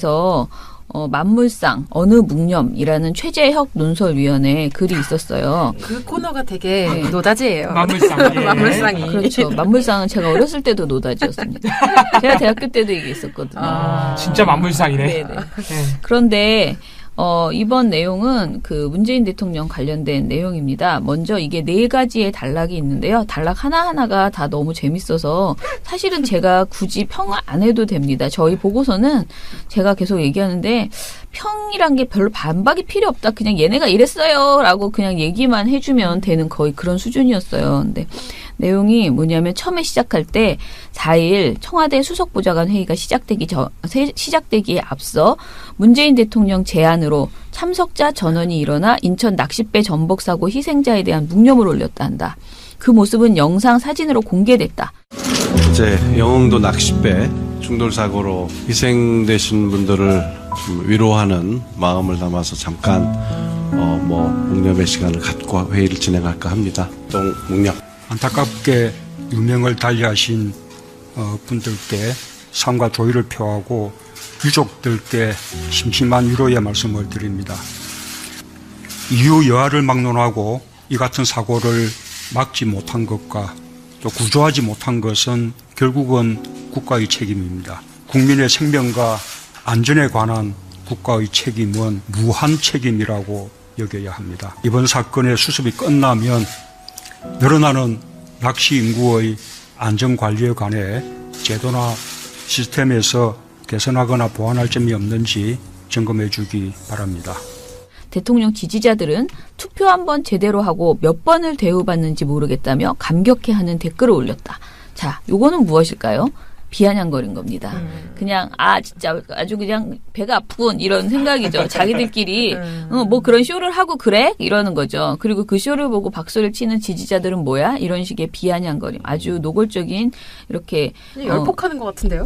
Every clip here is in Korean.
TV에서 만물상 어느 묵념이라는 최재혁 논설위원의 글이 있었어요. 그 코너가 되게 노다지예요. 만물상. 예. 만물상이. 그렇죠. 만물상은 제가 어렸을 때도 노다지였습니다. 제가 대학교 때도 얘기했었거든요. 진짜 만물상이네. 네네. 그런데 이번 내용은 그 문재인 대통령 관련된 내용입니다. 먼저 이게 4가지의 단락이 있는데요. 단락 하나하나가 다 너무 재밌어서 사실은 제가 굳이 평을 안 해도 됩니다. 저희 보고서는 제가 계속 얘기하는데 평이란 게 별로 반박이 필요 없다. 그냥 얘네가 이랬어요. 라고 그냥 얘기만 해주면 되는 거의 그런 수준이었어요. 근데 내용이 뭐냐면 처음에 시작할 때 4일 청와대 수석보좌관 회의가 시작되기에 앞서 문재인 대통령 제안으로 참석자 전원이 일어나 인천 낚싯배 전복 사고 희생자에 대한 묵념을 올렸다 한다. 그 모습은 영상 사진으로 공개됐다. 이제 영흥도 낚싯배 충돌 사고로 희생되신 분들을 좀 위로하는 마음을 담아서 잠깐 묵념의 시간을 갖고 회의를 진행할까 합니다. 또 묵념. 안타깝게 유명을 달리하신 분들께 상과 조의를 표하고 유족들께 심심한 위로의 말씀을 드립니다. 이유 여하를 막론하고 이 같은 사고를 막지 못한 것과 또 구조하지 못한 것은 결국은 국가의 책임입니다. 국민의 생명과 안전에 관한 국가의 책임은 무한 책임이라고 여겨야 합니다. 이번 사건의 수습이 끝나면 늘어나는 낚시 인구의 안전관리에 관해 제도나 시스템에서 개선하거나 보완할 점이 없는지 점검해 주기 바랍니다. 대통령 지지자들은 투표 한번 제대로 하고 몇 번을 대우받는지 모르겠다며 감격해하는 댓글을 올렸다. 자, 요거는 무엇일까요? 비아냥거린 겁니다. 그냥 진짜 아주 그냥 배가 아프군 이런 생각이죠. 자기들끼리 뭐 그런 쇼를 하고 그래? 이러는 거죠. 그리고 그 쇼를 보고 박수를 치는 지지자들은 뭐야? 이런 식의 비아냥거림. 아주 노골적인 이렇게 열폭하는 것 같은데요.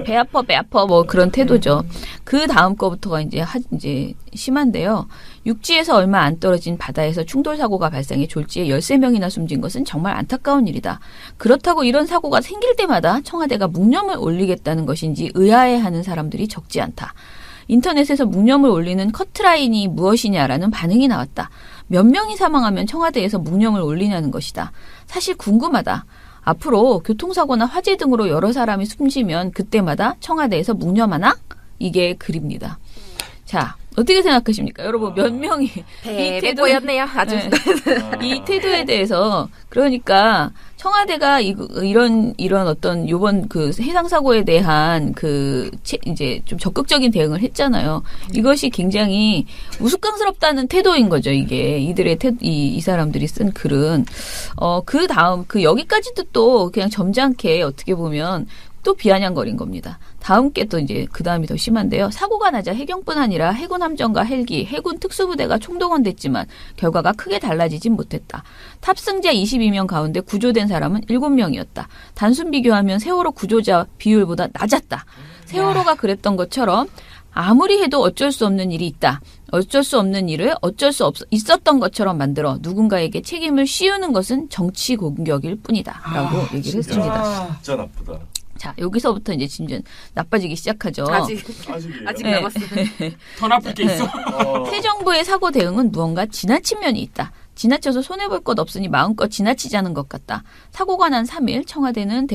배 아파 뭐 그런 태도죠. 그 다음 거부터가 이제 심한데요. 육지에서 얼마 안 떨어진 바다에서 충돌 사고가 발생해 졸지에 13명이나 숨진 것은 정말 안타까운 일이다. 그렇다고 이런 사고가 생길 때마다 청와대가 묵념을 올리겠다는 것인지 의아해하는 사람들이 적지 않다. 인터넷에서 묵념을 올리는 커트라인이 무엇이냐라는 반응이 나왔다. 몇 명이 사망하면 청와대에서 묵념을 올리냐는 것이다. 사실 궁금하다. 앞으로 교통사고나 화재 등으로 여러 사람이 숨지면 그때마다 청와대에서 묵념하나? 이게 글입니다. 자, 어떻게 생각하십니까? 여러분 몇 명이 이 태도였네요. 아주 이 태도에 대해서 그러니까 청와대가 이런 어떤 요번 그 해상 사고에 대한 이제 좀 적극적인 대응을 했잖아요. 이것이 굉장히 우스꽝스럽다는 태도인 거죠. 이게 이들의 이 사람들이 쓴 글은 그 다음 여기까지도 또 그냥 점잖게 어떻게 보면 또 비아냥거린 겁니다. 다음 게 또 이제 그 다음이 더 심한데요. 사고가 나자 해경뿐 아니라 해군 함정과 헬기, 해군 특수부대가 총동원됐지만 결과가 크게 달라지진 못했다. 탑승자 22명 가운데 구조된 사람은 7명이었다. 단순 비교하면 세월호 구조자 비율보다 낮았다. 세월호가 그랬던 것처럼 아무리 해도 어쩔 수 없는 일이 있다. 어쩔 수 없는 일을 있었던 것처럼 만들어 누군가에게 책임을 씌우는 것은 정치 공격일 뿐이다. 라고 얘기를 했습니다. 진짜 나쁘다. 자, 여기서부터 이제 진짜 나빠지기 시작하죠. 아직 남았어요. 더 나쁠 게 있어. 새 정부의 사고 대응은 무언가 지나친 면이 있다. 지나쳐서 손해볼 것 없으니 마음껏 지나치자는 것 같다. 사고가 난 3일 청와대는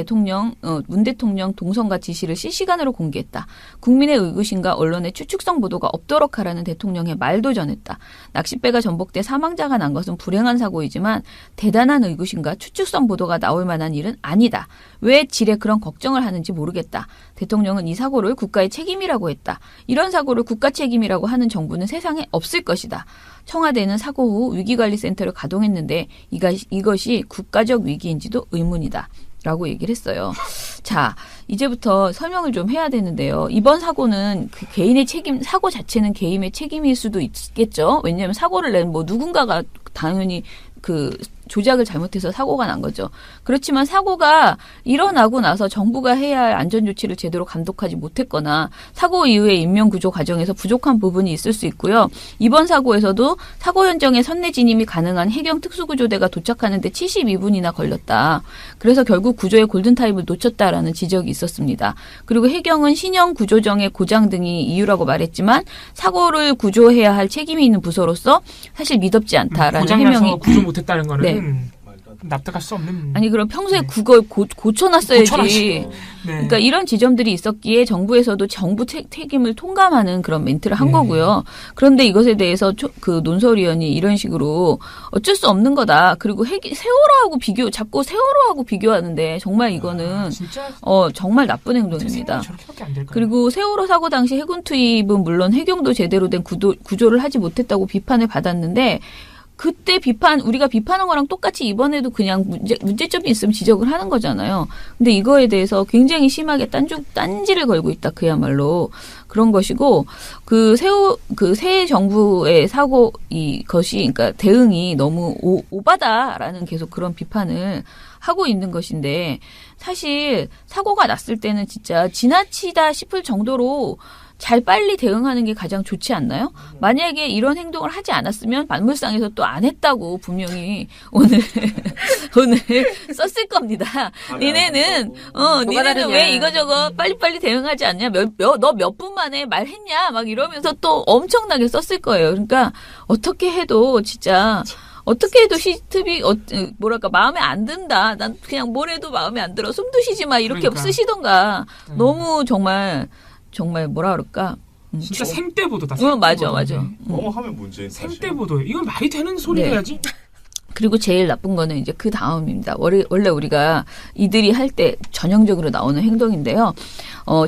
문 대통령 동선과 지시를 실시간으로 공개했다. 국민의 의구심과 언론의 추측성 보도가 없도록 하라는 대통령의 말도 전했다. 낚싯배가 전복돼 사망자가 난 것은 불행한 사고이지만 대단한 의구심과 추측성 보도가 나올 만한 일은 아니다. 왜 질에 그런 걱정을 하는지 모르겠다. 대통령은 이 사고를 국가의 책임이라고 했다. 이런 사고를 국가 책임이라고 하는 정부는 세상에 없을 것이다. 청와대는 사고 후 위기관리센터를 가동했는데 이것이 국가적 위기인지도 의문이다. 라고 얘기를 했어요. 자, 이제부터 설명을 좀 해야 되는데요. 이번 사고는 개인의 사고 자체는 개인의 책임일 수도 있겠죠. 왜냐하면 사고를 낸 누군가가 당연히 조작을 잘못해서 사고가 난 거죠. 그렇지만 사고가 일어나고 나서 정부가 해야 할 안전조치를 제대로 감독하지 못했거나 사고 이후의 인명구조 과정에서 부족한 부분이 있을 수 있고요. 이번 사고에서도 사고 현장에 선내 진입이 가능한 해경 특수구조대가 도착하는데 72분이나 걸렸다. 그래서 결국 구조의 골든타임을 놓쳤다라는 지적이 있었습니다. 그리고 해경은 신형 구조정의 고장 등이 이유라고 말했지만 사고를 구조해야 할 책임이 있는 부서로서 사실 미덥지 않다라는 고장나서 해명이. 구조 못했다는 거는 네. 납득할 수 없는. 아니 그럼 평소에 네. 그걸 고쳐놨어야지. 고쳐놨지. 네. 그러니까 이런 지점들이 있었기에 정부에서도 정부 책임을 통감하는 그런 멘트를 한 네. 거고요. 그런데 이것에 대해서 그 논설위원이 이런 식으로 어쩔 수 없는 거다. 그리고 세월호하고 자꾸 세월호하고 비교하는데 정말 이거는 진짜 정말 나쁜 행동입니다. 저렇게밖에 안 될까요? 그리고 세월호 사고 당시 해군 투입은 물론 해경도 제대로 된 구조를 하지 못했다고 비판을 받았는데 그때 우리가 비판한 거랑 똑같이 이번에도 그냥 문제점이 있으면 지적을 하는 거잖아요. 근데 이거에 대해서 굉장히 심하게 딴지를 걸고 있다. 그야말로 그런 것이고, 새 정부의 그러니까 대응이 너무 오바다라는 계속 그런 비판을 하고 있는 것인데, 사실 사고가 났을 때는 진짜 지나치다 싶을 정도로 빨리 대응하는 게 가장 좋지 않나요? 만약에 이런 행동을 하지 않았으면 만물상에서 또 안 했다고 분명히 오늘 썼을 겁니다. 니네는 다르냐. 왜 이거저거 빨리빨리 대응하지 않냐? 너 몇 분 만에 말했냐? 막 이러면서 또 엄청나게 썼을 거예요. 그러니까 어떻게 해도 진짜 어떻게 해도 시트비 마음에 안 든다. 난 그냥 뭘 해도 마음에 안 들어. 숨도 쉬지 마. 이렇게 그러니까. 쓰시던가. 너무 정말 뭐라 그럴까? 진짜 생떼보도다. 맞아. 음. 하면 문제인 사실. 생떼보도. 이건 말이 되는 소리 네. 해야지. 그리고 제일 나쁜 거는 이제 그 다음입니다. 원래 우리가 이들이 할 때 전형적으로 나오는 행동인데요.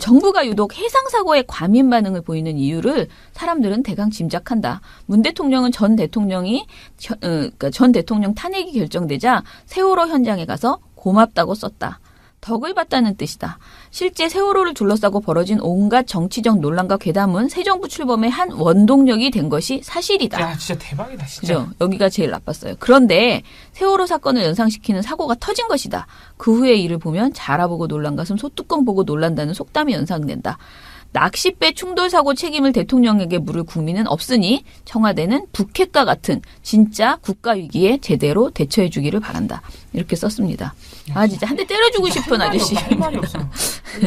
정부가 유독 해상사고에 과민 반응을 보이는 이유를 사람들은 대강 짐작한다. 문 대통령은 전 대통령 탄핵이 결정되자 세월호 현장에 가서 고맙다고 썼다. 덕을 봤다는 뜻이다. 실제 세월호를 둘러싸고 벌어진 온갖 정치적 논란과 괴담은 새 정부 출범의 한 원동력이 된 것이 사실이다. 야, 진짜 대박이다, 진짜. 그죠? 여기가 제일 나빴어요. 그런데 세월호 사건을 연상시키는 사고가 터진 것이다. 그 후의 일을 보면 자라보고 놀란 가슴 소뚜껑 보고 놀란다는 속담이 연상된다. 낚싯배 충돌 사고 책임을 대통령에게 물을 국민은 없으니 청와대는 북핵과 같은 진짜 국가 위기에 제대로 대처해 주기를 바란다. 이렇게 썼습니다. 진짜 한 대 때려주고 싶은 아저씨. 할 말이 없어.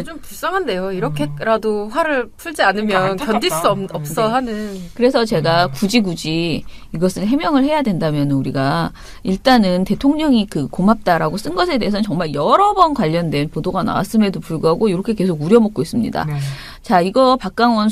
좀 불쌍한데요. 이렇게라도 화를 풀지 않으면 그러니까 견딜 수 안타깝다. 없어 하는. 그래서 제가 굳이 이것을 해명을 해야 된다면 우리가 일단은 대통령이 고맙다라고 쓴 것에 대해서는 정말 여러 번 관련된 보도가 나왔음에도 불구하고 이렇게 계속 우려먹고 있습니다. 네. 자, 이거 박광원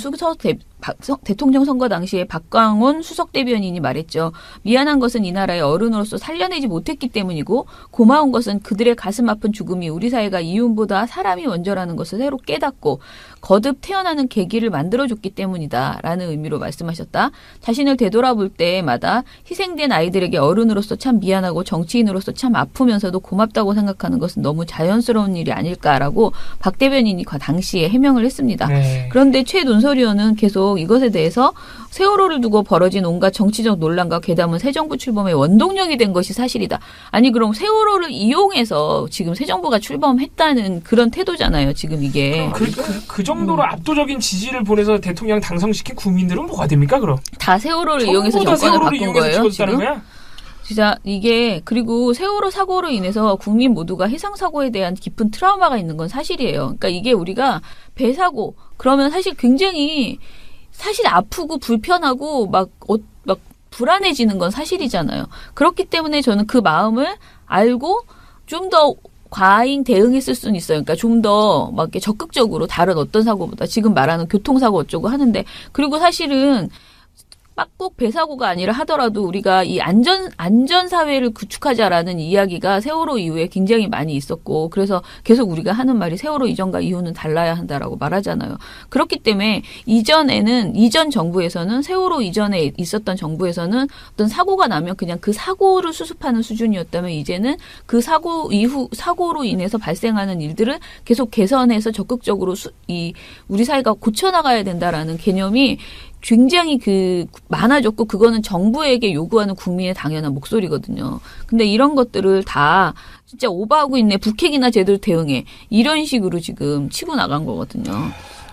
대통령 선거 당시에 박광원 수석 대변인이 말했죠. 미안한 것은 이 나라의 어른으로서 살려내지 못했기 때문이고 고마운 것은 그들의 가슴 아픈 죽음이 우리 사회가 이윤보다 사람이 먼저라는 것을 새로 깨닫고 거듭 태어나는 계기를 만들어줬기 때문이다 라는 의미로 말씀하셨다. 자신을 되돌아볼 때마다 희생된 아이들에게 어른으로서 참 미안하고 정치인으로서 참 아프면서도 고맙다고 생각하는 것은 너무 자연스러운 일이 아닐까라고 박 대변인이 당시에 해명을 했습니다. 네. 그런데 최 논설위원은 계속 이것에 대해서 세월호를 두고 벌어진 온갖 정치적 논란과 괴담은 새 정부 출범의 원동력이 된 것이 사실이다. 아니 그럼 세월호를 이용해서 지금 새 정부가 출범했다는 그런 태도잖아요. 지금 이게. 그 정도로 압도적인 지지를 보내서 대통령 당선시킨 국민들은 뭐가 됩니까, 그럼? 다 세월호를 이용해서 전부 다 정권을 세월호를 바꾼 이용해서 거예요. 찍었다는 지금? 거야? 진짜 이게 그리고 세월호 사고로 인해서 국민 모두가 해상 사고에 대한 깊은 트라우마가 있는 건 사실이에요. 그러니까 이게 우리가 배 사고 그러면 사실 굉장히 아프고 불편하고 막 불안해지는 건 사실이잖아요. 그렇기 때문에 저는 그 마음을 알고 좀 더 과잉 대응했을 수는 있어요. 그러니까 좀 더 막 이렇게 적극적으로 다른 어떤 사고보다 지금 말하는 교통사고 어쩌고 하는데 그리고 사실은 꼭 배사고가 아니라 하더라도 우리가 이 안전 사회를 구축하자라는 이야기가 세월호 이후에 굉장히 많이 있었고 그래서 계속 우리가 하는 말이 세월호 이전과 이후는 달라야 한다라고 말하잖아요. 그렇기 때문에 이전 정부에서는 세월호 이전에 있었던 정부에서는 어떤 사고가 나면 그냥 그 사고를 수습하는 수준이었다면 이제는 그 사고로 인해서 발생하는 일들을 계속 개선해서 적극적으로 우리 사회가 고쳐나가야 된다라는 개념이 굉장히 많아졌고 그거는 정부에게 요구하는 국민의 당연한 목소리거든요. 근데 이런 것들을 다 진짜 오버하고 있네. 북핵이나 제대로 대응해. 이런 식으로 지금 치고 나간 거거든요.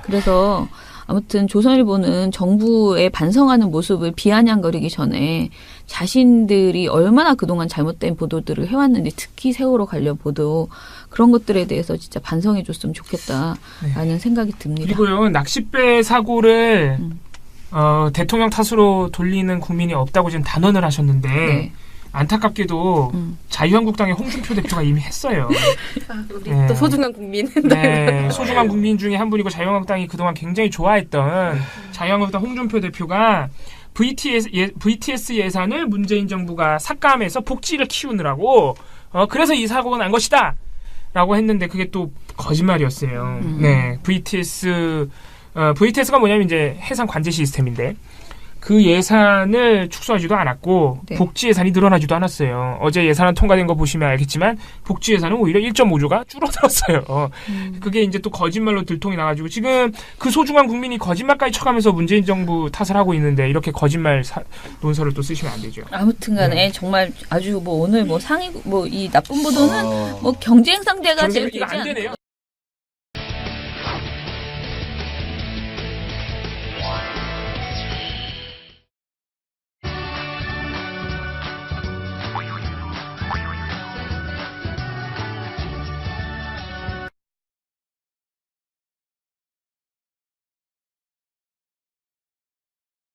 그래서 아무튼 조선일보는 정부의 반성하는 모습을 비아냥거리기 전에 자신들이 얼마나 그동안 잘못된 보도들을 해왔는지 특히 세월호 관련 보도 그런 것들에 대해서 진짜 반성해 줬으면 좋겠다라는 생각이 듭니다. 그리고요, 낚싯배 사고를 대통령 탓으로 돌리는 국민이 없다고 지금 단언을 하셨는데 네. 안타깝게도 자유한국당의 홍준표 대표가 이미 했어요. 우리 네. 또 소중한 국민. 네, 소중한 국민 중에 한 분이고 자유한국당이 그동안 굉장히 좋아했던 자유한국당 홍준표 대표가 VTS 예산을 문재인 정부가 삭감해서 복지를 키우느라고 그래서 이 사고가 난 것이다 라고 했는데 그게 또 거짓말이었어요. 네, VTS가 뭐냐면 이제 해상 관제 시스템인데 그 예산을 축소하지도 않았고 네. 복지 예산이 늘어나지도 않았어요. 어제 예산안 통과된 거 보시면 알겠지만 복지 예산은 오히려 1.5조가 줄어들었어요. 그게 이제 또 거짓말로 들통이 나가지고 지금 그 소중한 국민이 거짓말까지 쳐가면서 문재인 정부 탓을 하고 있는데 이렇게 거짓말 논설을 또 쓰시면 안 되죠. 아무튼간에 네. 정말 아주 오늘 상위 이 나쁜 보도는 경쟁 상대가 제일 이거 되지 안 않을까. 되네요.